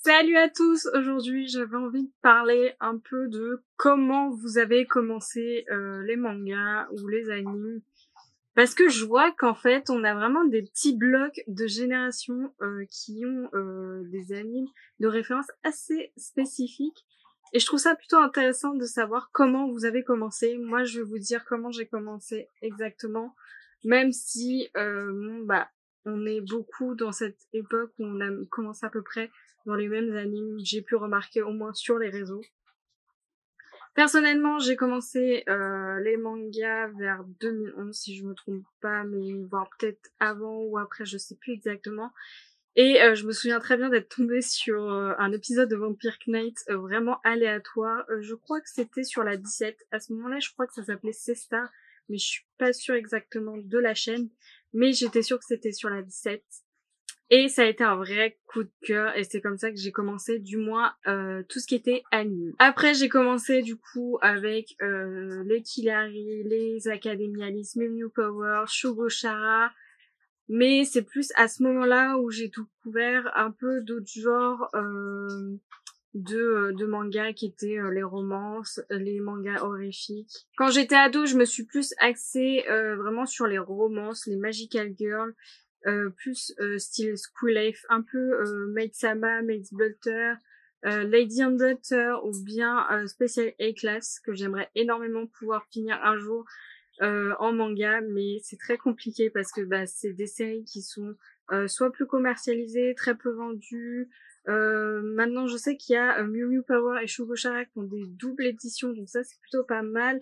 Salut à tous. Aujourd'hui j'avais envie de parler un peu de comment vous avez commencé les mangas ou les animes. Parce que je vois qu'en fait on a vraiment des petits blocs de génération qui ont des animes de référence assez spécifiques. Et je trouve ça plutôt intéressant de savoir comment vous avez commencé. Moi je vais vous dire comment j'ai commencé exactement. Même si on est beaucoup dans cette époque où on a commencé à peu près dans les mêmes animes, j'ai pu remarquer au moins sur les réseaux. Personnellement, j'ai commencé les mangas vers 2011, si je me trompe pas, mais voire peut-être avant ou après, je sais plus exactement. Et je me souviens très bien d'être tombée sur un épisode de Vampire Knight vraiment aléatoire. Je crois que c'était sur la 17. À ce moment-là, je crois que ça s'appelait C-Star, mais je suis pas sûre exactement de la chaîne. Mais j'étais sûre que c'était sur la 17. Et ça a été un vrai coup de cœur et c'est comme ça que j'ai commencé du moins tout ce qui était anime. Après j'ai commencé du coup avec les Killary, les Academialis, Mew Mew Power, Shugo Chara, mais c'est plus à ce moment-là où j'ai découvert un peu d'autres genres de mangas qui étaient les romances, les mangas horrifiques. Quand j'étais ado, je me suis plus axée vraiment sur les romances, les Magical Girls, plus style School Life, un peu Maid-sama, Maid's Blutter, Lady and Blutter ou bien Special A-Class que j'aimerais énormément pouvoir finir un jour en manga, mais c'est très compliqué parce que c'est des séries qui sont soit plus commercialisées, très peu vendues. Maintenant, je sais qu'il y a Mew Mew Power et Shugo Chara qui ont des doubles éditions, donc ça c'est plutôt pas mal.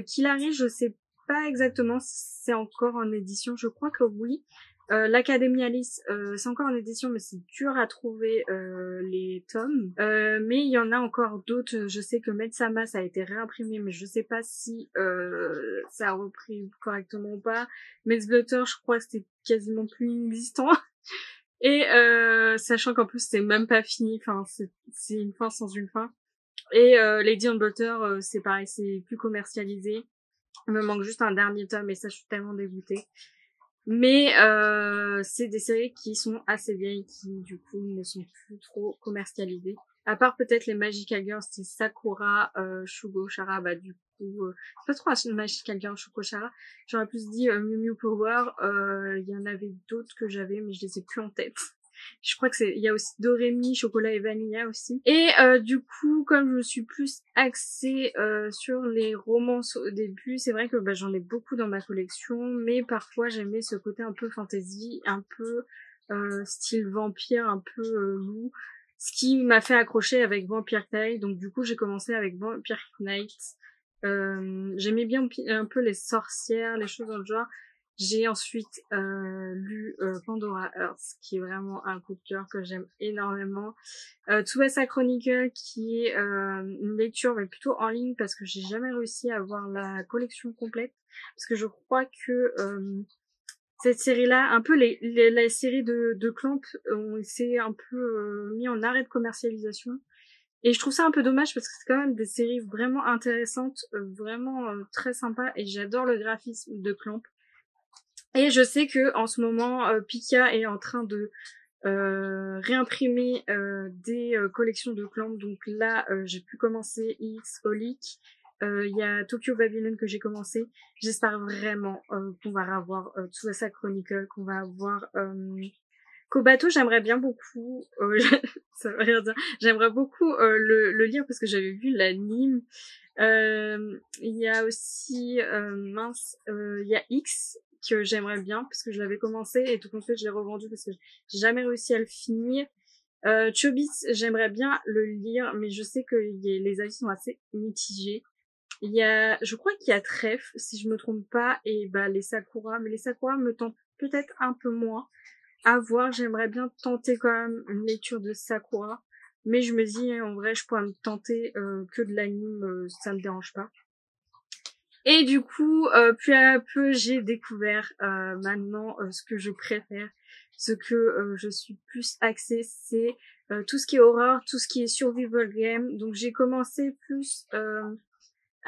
Killary, je sais pas exactement si c'est encore en édition, je crois que oui. L'Académie Alice, c'est encore en édition, mais c'est dur à trouver les tomes. Mais il y en a encore d'autres. Je sais que Maid-sama, ça a été réimprimé, mais je sais pas si ça a repris correctement ou pas. Maid's Blutter, je crois que c'était quasiment plus inexistant. Et sachant qu'en plus c'est même pas fini, enfin c'est une fin sans une fin. Et Lady and Blutter, c'est pareil, c'est plus commercialisé. Il me manque juste un dernier tome et ça je suis tellement dégoûtée. Mais c'est des séries qui sont assez vieilles, qui du coup ne sont plus trop commercialisées. À part peut-être les Magical Girls style Sakura, Shugo Chara, du coup, c'est pas trop Magical Girls, Shugo Chara. J'aurais plus dit Mew Mew Power. Il y en avait d'autres que j'avais, mais je les ai plus en tête. Je crois que il y a aussi Doremi, Chocolat et Vanilla aussi. Et du coup, comme je suis plus axée sur les romances au début, c'est vrai que j'en ai beaucoup dans ma collection, mais parfois j'aimais ce côté un peu fantasy, un peu style vampire, un peu loup, ce qui m'a fait accrocher avec Vampire Knight. Donc du coup, j'ai commencé avec Vampire Knight. J'aimais bien un peu les sorcières, les choses dans le genre. J'ai ensuite lu Pandora Earth, qui est vraiment un coup de cœur que j'aime énormément. Tsubasa Chronicle, qui est une lecture mais plutôt en ligne parce que j'ai jamais réussi à avoir la collection complète. Parce que je crois que cette série-là, un peu la série de Clamp, on s'est un peu mis en arrêt de commercialisation. Et je trouve ça un peu dommage parce que c'est quand même des séries vraiment intéressantes, vraiment très sympas et j'adore le graphisme de Clamp. Et je sais que en ce moment, Pika est en train de réimprimer des collections de Clamp. Donc là, j'ai pu commencer X, Holic. Il y a Tokyo Babylon que j'ai commencé. J'espère vraiment qu'on va avoir Tsubasa Chronicle, qu'on va avoir Kobato. J'aimerais bien beaucoup. Ça veut rien dire. J'aimerais beaucoup le lire parce que j'avais vu l'anime. Il y a aussi il y a X que j'aimerais bien parce que je l'avais commencé et tout compte fait je l'ai revendu parce que j'ai jamais réussi à le finir. Chobits, j'aimerais bien le lire, mais je sais que les avis sont assez mitigés. Je crois qu'il y a Trèfle, si je me trompe pas, et les Sakura, mais les Sakura me tentent peut-être un peu moins. À voir, j'aimerais bien tenter quand même une lecture de Sakura, mais je me dis en vrai je pourrais me tenter que de l'anime, ça me dérange pas. Et du coup, peu à peu, j'ai découvert maintenant ce que je préfère, ce que je suis plus axée, c'est tout ce qui est horreur, tout ce qui est survival game. Donc j'ai commencé plus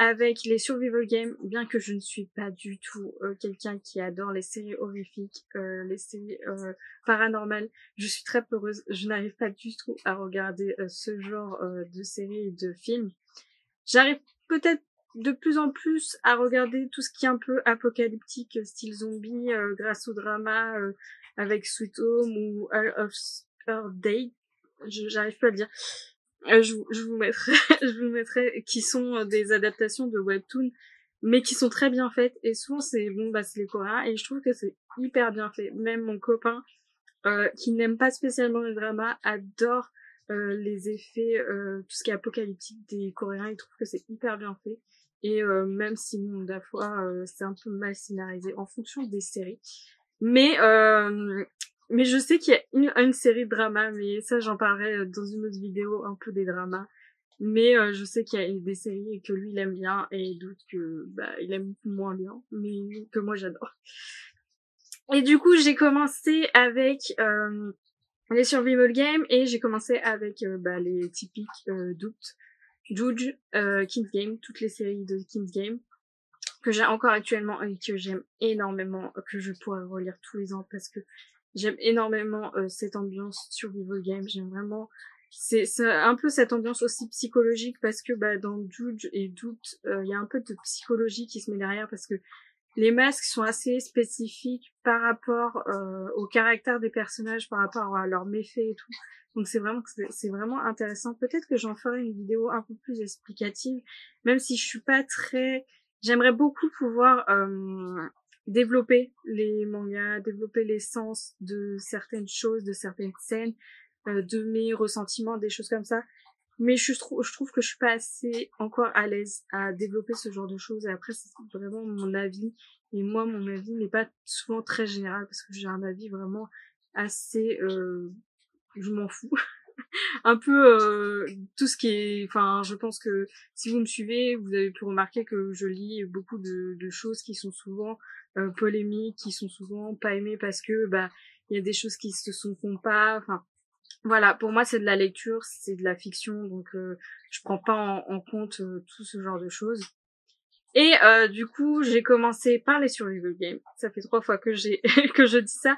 avec les survival games, bien que je ne suis pas du tout quelqu'un qui adore les séries horrifiques, les séries paranormales. Je suis très peureuse, je n'arrive pas du tout à regarder ce genre de séries et de films. J'arrive peut-être de plus en plus à regarder tout ce qui est un peu apocalyptique, style zombie, grâce au drama avec Sweet Home ou All of Her Day. J'arrive pas à le dire. Je vous mettrai, je vous mettrai, qui sont des adaptations de webtoons, mais qui sont très bien faites. Et souvent c'est c'est les Coréens, et je trouve que c'est hyper bien fait. Même mon copain, qui n'aime pas spécialement les dramas, adore les effets, tout ce qui est apocalyptique des Coréens. Il trouve que c'est hyper bien fait. Et même si des fois c'est un peu mal scénarisé en fonction des séries. Mais je sais qu'il y a une série de dramas, mais ça j'en parlerai dans une autre vidéo, un peu des dramas. Mais je sais qu'il y a des séries et que lui il aime bien, et d'autres que il aime moins bien, mais que moi j'adore. Et du coup j'ai commencé avec les survival games, et j'ai commencé avec les typiques Juge, King's Game, toutes les séries de King's Game que j'ai encore actuellement et que j'aime énormément, que je pourrais relire tous les ans parce que j'aime énormément cette ambiance survival game. J'aime vraiment, c'est un peu cette ambiance aussi psychologique, parce que dans Juge et Doute, il y a un peu de psychologie qui se met derrière, parce que les masques sont assez spécifiques par rapport au caractère des personnages, par rapport à leurs méfaits et tout. Donc c'est vraiment intéressant. Peut-être que j'en ferai une vidéo un peu plus explicative, même si je suis pas très... J'aimerais beaucoup pouvoir développer les mangas, développer l'essence de certaines choses, de certaines scènes, de mes ressentiments, des choses comme ça. Mais je trouve que je suis pas assez encore à l'aise à développer ce genre de choses. Et après, c'est vraiment mon avis. Et moi, mon avis n'est pas souvent très général, parce que j'ai un avis vraiment assez... je m'en fous. Un peu tout ce qui est... Enfin, je pense que si vous me suivez, vous avez pu remarquer que je lis beaucoup de choses qui sont souvent polémiques, qui sont souvent pas aimées parce que il y a des choses qui se font pas. Enfin, voilà, pour moi c'est de la lecture, c'est de la fiction, donc je prends pas en compte tout ce genre de choses. Et du coup, j'ai commencé par les survival games. Ça fait 3 fois que que je dis ça.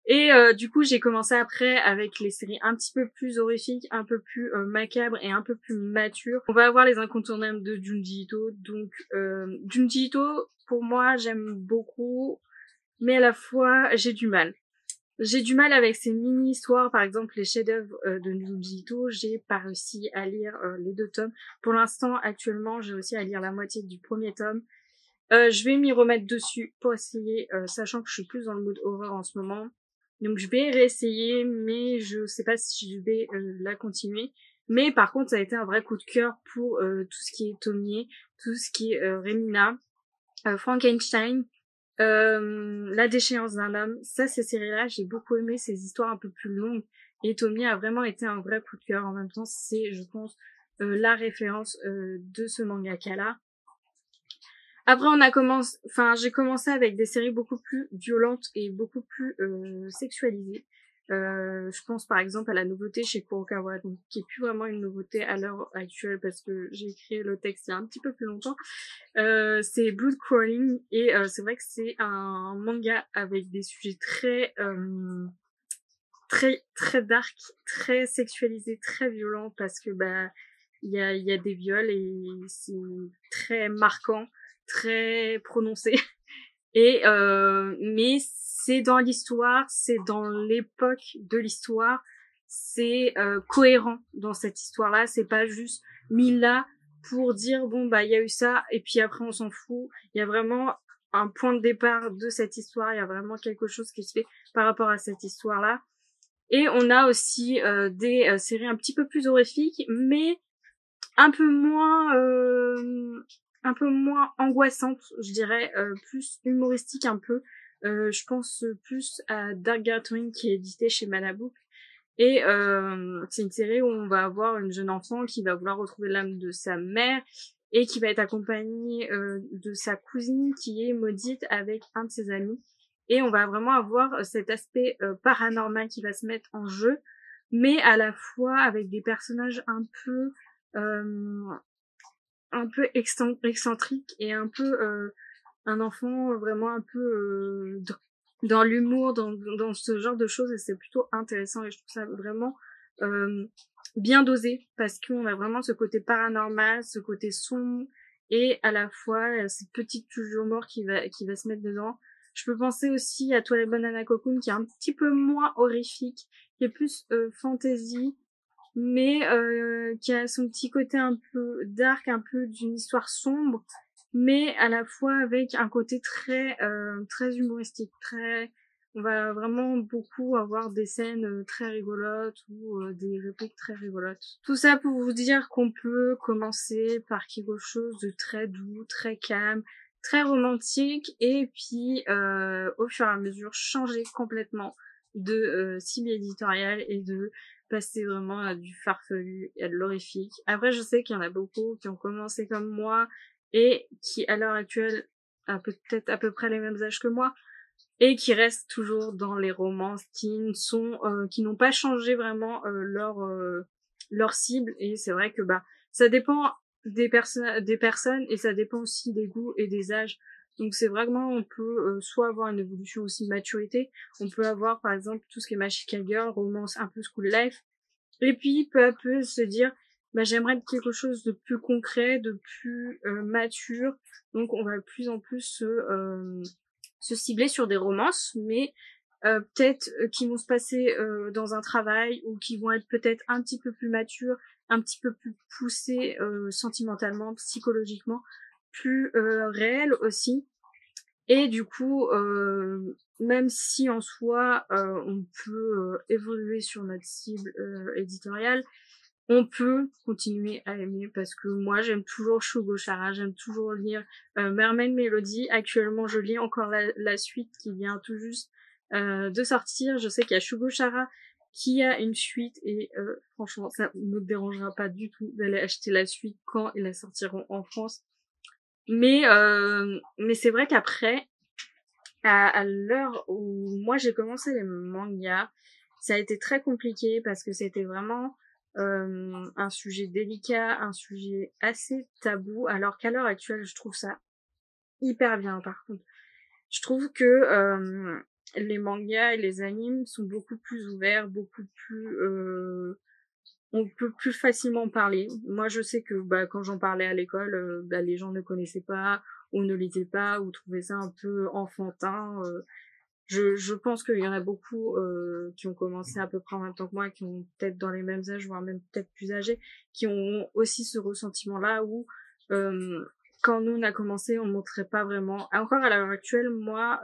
Et du coup, j'ai commencé après avec les séries un petit peu plus horrifiques, un peu plus macabres et un peu plus matures. On va avoir les incontournables de Junji Ito. Donc Junji Ito, pour moi, j'aime beaucoup, mais à la fois j'ai du mal. J'ai du mal avec ces mini-histoires, par exemple les chefs-d'œuvre de Junji Ito. J'ai pas réussi à lire les 2 tomes. Pour l'instant, actuellement, j'ai réussi à lire la moitié du premier tome. Je vais m'y remettre dessus pour essayer, sachant que je suis plus dans le mood horror en ce moment. Donc je vais réessayer, mais je sais pas si je vais la continuer. Mais par contre, ça a été un vrai coup de cœur pour tout ce qui est Tomie, tout ce qui est Remina, Frankenstein, La déchéance d'un homme. Ça, ces séries-là, j'ai beaucoup aimé ces histoires un peu plus longues. Et Tomie a vraiment été un vrai coup de cœur. En même temps, c'est, je pense, la référence de ce mangaka-là. Après, j'ai commencé avec des séries beaucoup plus violentes et beaucoup plus sexualisées. Je pense par exemple à la nouveauté chez Kurokawa, donc qui est plus vraiment une nouveauté à l'heure actuelle parce que j'ai écrit le texte il y a un petit peu plus longtemps. C'est Blood Crawling, et c'est vrai que c'est un manga avec des sujets très dark, très sexualisés, très violents, parce que il y a des viols et c'est très marquant, très prononcé. Et mais c'est dans l'histoire, c'est dans l'époque de l'histoire, c'est cohérent dans cette histoire-là. C'est pas juste mis là pour dire il y a eu ça et puis après on s'en fout. Il y a vraiment un point de départ de cette histoire. Il y a vraiment quelque chose qui se fait par rapport à cette histoire-là. Et on a aussi des séries un petit peu plus horrifiques, mais un peu moins angoissantes, je dirais, plus humoristiques un peu. Je pense plus à Dark Gathering, qui est édité chez Manabook. Et c'est une série où on va avoir une jeune enfant qui va vouloir retrouver l'âme de sa mère et qui va être accompagnée de sa cousine qui est maudite avec un de ses amis. Et on va vraiment avoir cet aspect paranormal qui va se mettre en jeu, mais à la fois avec des personnages un peu un peu excentrique et un peu un enfant vraiment un peu dans l'humour, dans ce genre de choses, et c'est plutôt intéressant et je trouve ça vraiment bien dosé parce qu'on a vraiment ce côté paranormal, ce côté sombre et à la fois cette petite touche d'humour qui va se mettre dedans. Je peux penser aussi à Toi les Banana Cocoon qui est un petit peu moins horrifique, qui est plus fantasy, mais qui a son petit côté un peu dark, un peu d'une histoire sombre, mais à la fois avec un côté très humoristique, on va vraiment beaucoup avoir des scènes très rigolotes ou des répliques très rigolotes. Tout ça pour vous dire qu'on peut commencer par quelque chose de très doux, très calme, très romantique, et puis au fur et à mesure changer complètement de cible éditoriale et de passer vraiment à du farfelu et à de l'horrifique. Après, je sais qu'il y en a beaucoup qui ont commencé comme moi et qui, à l'heure actuelle, a peut-être à peu près les mêmes âges que moi et qui restent toujours dans les romances qui n'ont pas changé vraiment leur cible. Et c'est vrai que ça dépend des personnes et ça dépend aussi des goûts et des âges. Donc c'est vraiment, on peut soit avoir une évolution aussi de maturité, on peut avoir par exemple tout ce qui est Magical Girl, romance un peu school life, et puis peu à peu se dire j'aimerais quelque chose de plus concret, de plus mature. Donc on va de plus en plus se cibler sur des romances, mais peut-être qui vont se passer dans un travail ou qui vont être peut-être un petit peu plus matures, un petit peu plus poussées sentimentalement, psychologiquement, plus réelles aussi. Et du coup, même si en soi on peut évoluer sur notre cible éditoriale, on peut continuer à aimer parce que moi j'aime toujours Shugo Chara, j'aime toujours lire Mermaid Melody. Actuellement je lis encore la suite qui vient tout juste de sortir. Je sais qu'il y a Shugo Chara qui a une suite et franchement ça ne me dérangera pas du tout d'aller acheter la suite quand ils la sortiront en France. Mais c'est vrai qu'après, à l'heure où moi j'ai commencé les mangas, ça a été très compliqué parce que c'était vraiment un sujet délicat, un sujet assez tabou, alors qu'à l'heure actuelle je trouve ça hyper bien. Par contre, je trouve que les mangas et les animes sont beaucoup plus ouverts, beaucoup plus on peut plus facilement parler. Moi, je sais que quand j'en parlais à l'école, les gens ne connaissaient pas, ou ne lisaient pas, ou trouvaient ça un peu enfantin. Je pense qu'il y en a beaucoup qui ont commencé à peu près en même temps que moi, qui ont peut-être dans les mêmes âges, voire même peut-être plus âgés, qui ont aussi ce ressentiment-là où quand nous on a commencé, on montrait pas vraiment. Encore à l'heure actuelle, moi,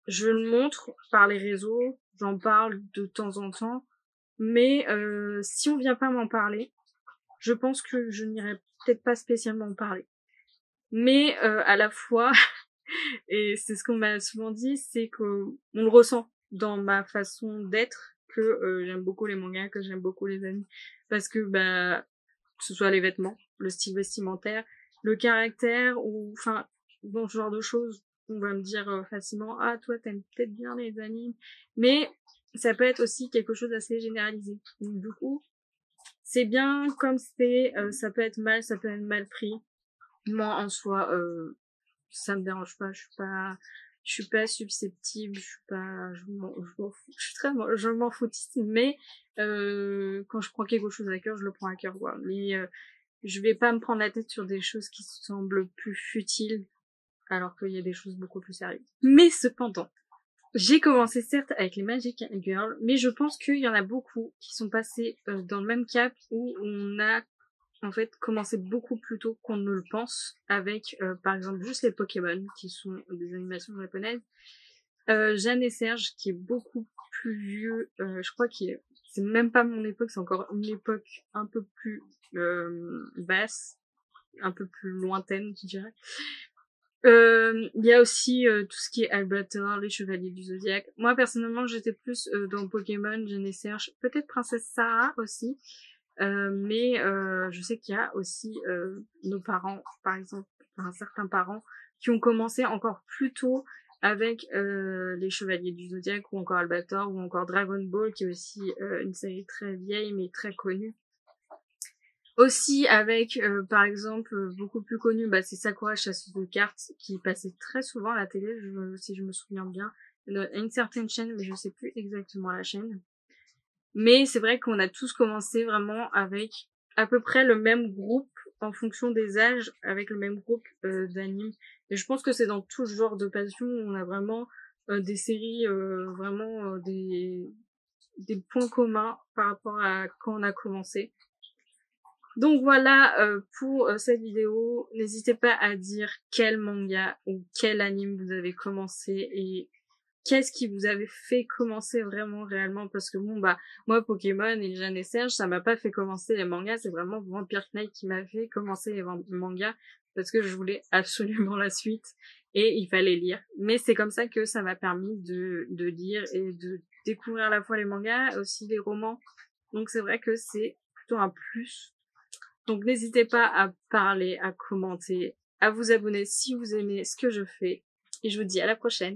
je le montre par les réseaux, j'en parle de temps en temps, mais si on vient pas m'en parler, je pense que je n'irai peut-être pas spécialement en parler. Mais à la fois, et c'est ce qu'on m'a souvent dit, c'est qu'on le ressent dans ma façon d'être, que j'aime beaucoup les mangas, que j'aime beaucoup les animes, parce que que ce soit les vêtements, le style vestimentaire, le caractère, ou enfin dans ce genre de choses, on va me dire facilement toi t'aimes peut-être bien les animes, mais ça peut être aussi quelque chose d'assez généralisé. Donc du coup, c'est bien comme c'est, ça peut être mal pris. Moi en soi, ça me dérange pas, je suis pas susceptible, je m'en foutiste, mais quand je prends quelque chose à cœur, je le prends à cœur, quoi. Mais je vais pas me prendre la tête sur des choses qui semblent plus futiles, alors qu'il y a des choses beaucoup plus sérieuses. Mais cependant, j'ai commencé certes avec les Magic Girls, mais je pense qu'il y en a beaucoup qui sont passés dans le même cap où on a en fait commencé beaucoup plus tôt qu'on ne le pense avec par exemple juste les Pokémon qui sont des animations japonaises. Jeanne et Serge qui est beaucoup plus vieux, je crois c'est même pas mon époque, c'est encore une époque un peu plus basse, un peu plus lointaine je dirais. Il y a aussi tout ce qui est Albator, les Chevaliers du Zodiaque. Moi personnellement j'étais plus dans Pokémon, Jeanne et Serge, peut-être Princesse Sarah aussi. Mais je sais qu'il y a aussi nos parents, par exemple, certains parents qui ont commencé encore plus tôt avec les Chevaliers du Zodiaque ou encore Albator ou encore Dragon Ball qui est aussi une série très vieille mais très connue. Aussi avec, par exemple, beaucoup plus connu, bah, c'est Sakura chasseuse de cartes, qui passait très souvent à la télé, si je me souviens bien. Une certaine chaîne, mais je sais plus exactement la chaîne. Mais c'est vrai qu'on a tous commencé vraiment avec à peu près le même groupe, en fonction des âges, avec le même groupe d'animes. Et je pense que c'est dans tout genre de passion, on a vraiment des séries, vraiment des points communs par rapport à quand on a commencé. Donc voilà pour cette vidéo. N'hésitez pas à dire quel manga ou quel anime vous avez commencé et qu'est-ce qui vous avait fait commencer vraiment réellement, parce que bon bah moi Pokémon et Jeanne et Serge ça m'a pas fait commencer les mangas, c'est vraiment Vampire Knight qui m'a fait commencer les mangas parce que je voulais absolument la suite et il fallait lire. Mais c'est comme ça que ça m'a permis de lire et de découvrir à la fois les mangas aussi les romans. Donc c'est vrai que c'est plutôt un plus. Donc n'hésitez pas à parler, à commenter, à vous abonner si vous aimez ce que je fais et je vous dis à la prochaine.